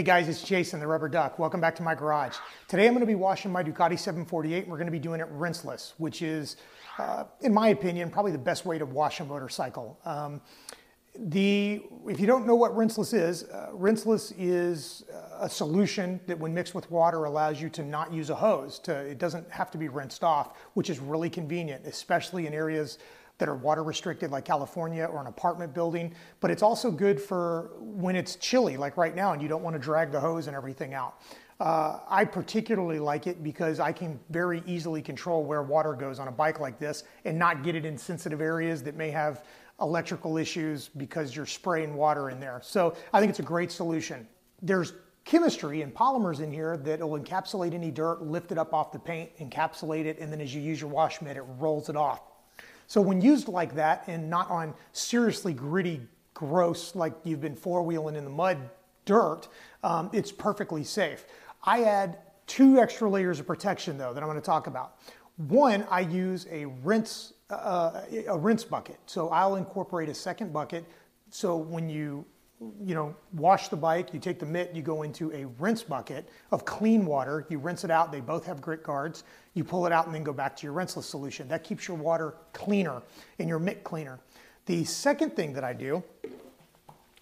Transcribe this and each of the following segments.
Hey guys, it's Jason, the Rubber Duck. Welcome back to my garage. Today I'm going to be washing my Ducati 748 and we're going to be doing it rinseless, which is, in my opinion, probably the best way to wash a motorcycle. If you don't know what rinseless is a solution that when mixed with water allows you to not use a hose. It doesn't have to be rinsed off, which is really convenient, especially in areas that are water restricted like California or an apartment building. But it's also good for when it's chilly like right now and you don't want to drag the hose and everything out. I particularly like it because I can very easily control where water goes on a bike like this and not get it in sensitive areas that may have electrical issues because you're spraying water in there. So I think it's a great solution. There's chemistry and polymers in here that will encapsulate any dirt, lift it up off the paint, encapsulate it, and then as you use your wash mitt, it rolls it off. So when used like that and not on seriously gritty, gross, like you've been four-wheeling in the mud dirt, it's perfectly safe. I add 2 extra layers of protection though that I'm going to talk about. One, I use a rinse bucket. So I'll incorporate a second bucket. So when you wash the bike, you take the mitt, you go into a rinse bucket of clean water, you rinse it out, they both have grit guards, you pull it out and then go back to your rinseless solution. That keeps your water cleaner and your mitt cleaner. The second thing that I do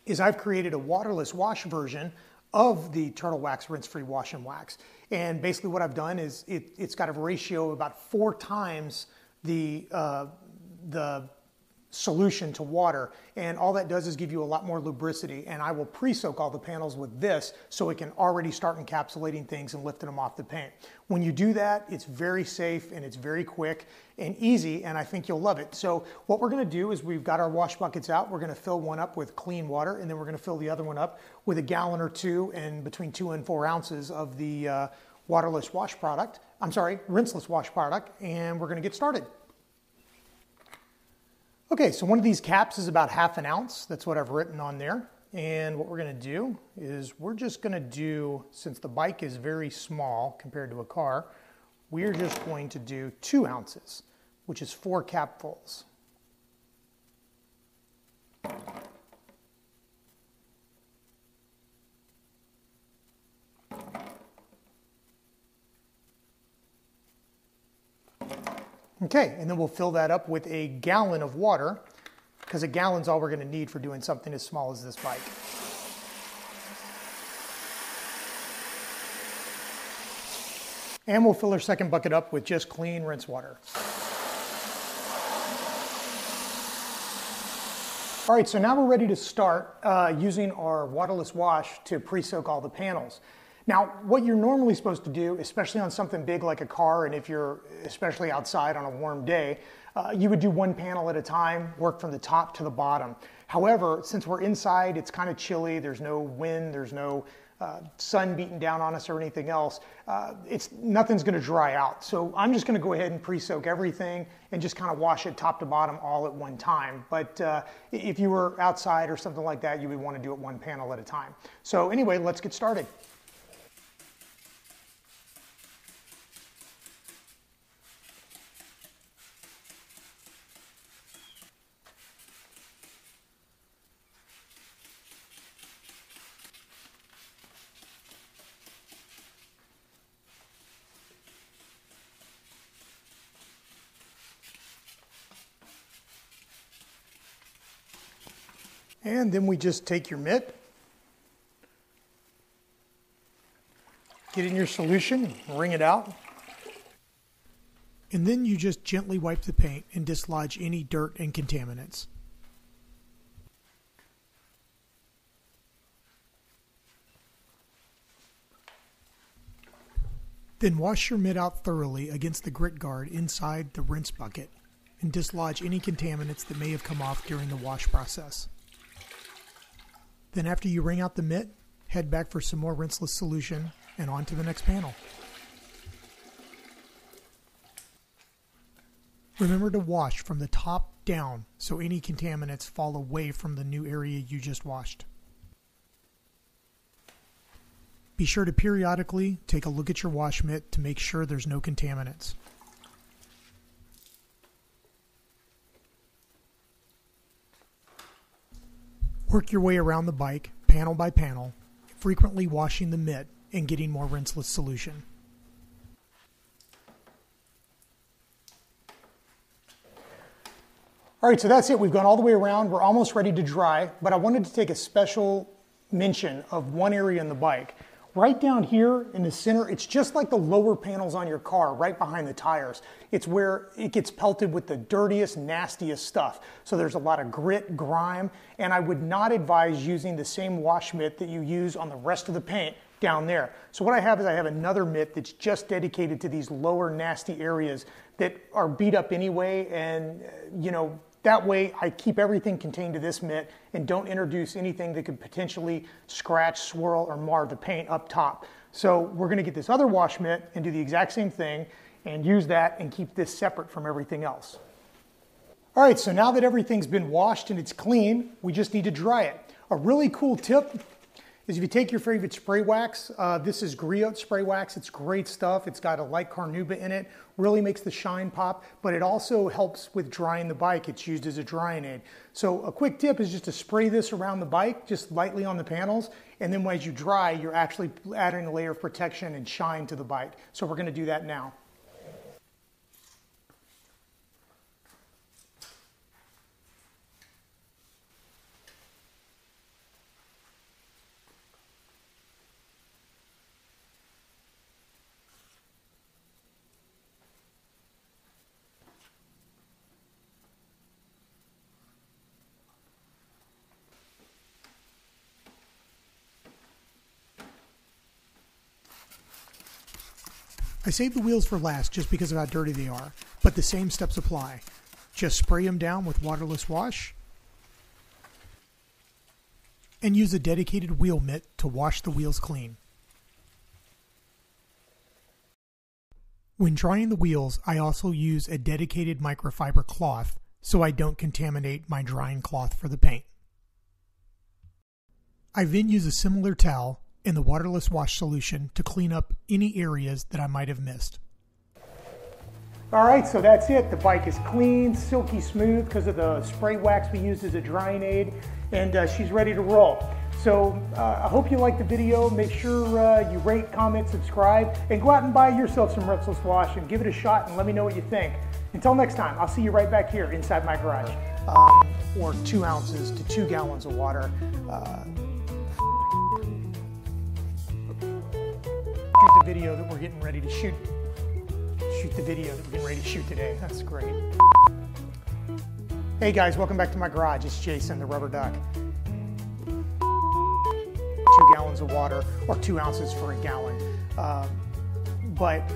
is I've created a waterless wash version of the Turtle Wax rinse-free wash and wax. And basically what I've done is it's got a ratio of about 4 times the solution to water, and all that does is give you a lot more lubricity. And I will pre-soak all the panels with this so it can already start encapsulating things and lifting them off the paint. When you do that, it's very safe and it's very quick and easy, and I think you'll love it. So what we're going to do is we've got our wash buckets out. We're going to fill one up with clean water, and then we're going to fill the other one up with a gallon or 2 and between 2 and 4 ounces of the waterless wash product. I'm sorry, rinseless wash product, and we're going to get started. Okay, so one of these caps is about 1/2 ounce. That's what I've written on there. And what we're going to do is we're just going to do, since the bike is very small compared to a car, we're just going to do 2 ounces, which is 4 capfuls. Okay, and then we'll fill that up with a gallon of water, because a gallon's all we're going to need for doing something as small as this bike. And we'll fill our second bucket up with just clean rinse water. All right, so now we're ready to start using our waterless wash to pre-soak all the panels. Now, what you're normally supposed to do, especially on something big like a car, and if you're especially outside on a warm day, you would do 1 panel at a time, work from the top to the bottom. However, since we're inside, it's kind of chilly, there's no wind, there's no sun beating down on us or anything else, nothing's going to dry out. So I'm just going to go ahead and pre-soak everything and just kind of wash it top to bottom all at one time. But if you were outside or something like that, you would want to do it 1 panel at a time. So anyway, let's get started. And then we just take your mitt, get in your solution, wring it out. And then you just gently wipe the paint and dislodge any dirt and contaminants. Then wash your mitt out thoroughly against the grit guard inside the rinse bucket and dislodge any contaminants that may have come off during the wash process. Then after you wring out the mitt, head back for some more rinseless solution and on to the next panel. Remember to wash from the top down so any contaminants fall away from the new area you just washed. Be sure to periodically take a look at your wash mitt to make sure there's no contaminants. Work your way around the bike, panel by panel, frequently washing the mitt and getting more rinseless solution. All right, so that's it. We've gone all the way around. We're almost ready to dry, but I wanted to take a special mention of one area in the bike. Right down here in the center, it's just like the lower panels on your car, right behind the tires. It's where it gets pelted with the dirtiest, nastiest stuff. So there's a lot of grit, grime, and I would not advise using the same wash mitt that you use on the rest of the paint down there. So what I have is I have another mitt that's just dedicated to these lower nasty areas that are beat up anyway, and that way I keep everything contained to this mitt and don't introduce anything that could potentially scratch, swirl, or mar the paint up top. So we're gonna get this other wash mitt and do the exact same thing and use that and keep this separate from everything else. All right, so now that everything's been washed and it's clean, we just need to dry it. A really cool tip is if you take your favorite spray wax, this is Griot Spray Wax. It's great stuff. It's got a light carnauba in it, really makes the shine pop, but it also helps with drying the bike. It's used as a drying aid. So a quick tip is just to spray this around the bike, just lightly on the panels, and then as you dry, you're actually adding a layer of protection and shine to the bike. So we're gonna do that now. I save the wheels for last just because of how dirty they are, but the same steps apply. Just spray them down with waterless wash and use a dedicated wheel mitt to wash the wheels clean. When drying the wheels, I also use a dedicated microfiber cloth so I don't contaminate my drying cloth for the paint. I then use a similar towel and the waterless wash solution to clean up any areas that I might have missed. All right, so that's it. The bike is clean, silky smooth because of the spray wax we used as a drying aid, and she's ready to roll. So I hope you liked the video. Make sure you rate, comment, subscribe, and go out and buy yourself some Rinseless wash and give it a shot and let me know what you think. Until next time, I'll see you right back here inside my garage. Or 2 ounces to 2 gallons of water. Shoot the video that we're getting ready to shoot. Shoot the video that we're getting ready to shoot today. That's great. Hey guys, welcome back to my garage. It's Jason, the rubber duck. 2 gallons of water, or 2 ounces for a gallon. But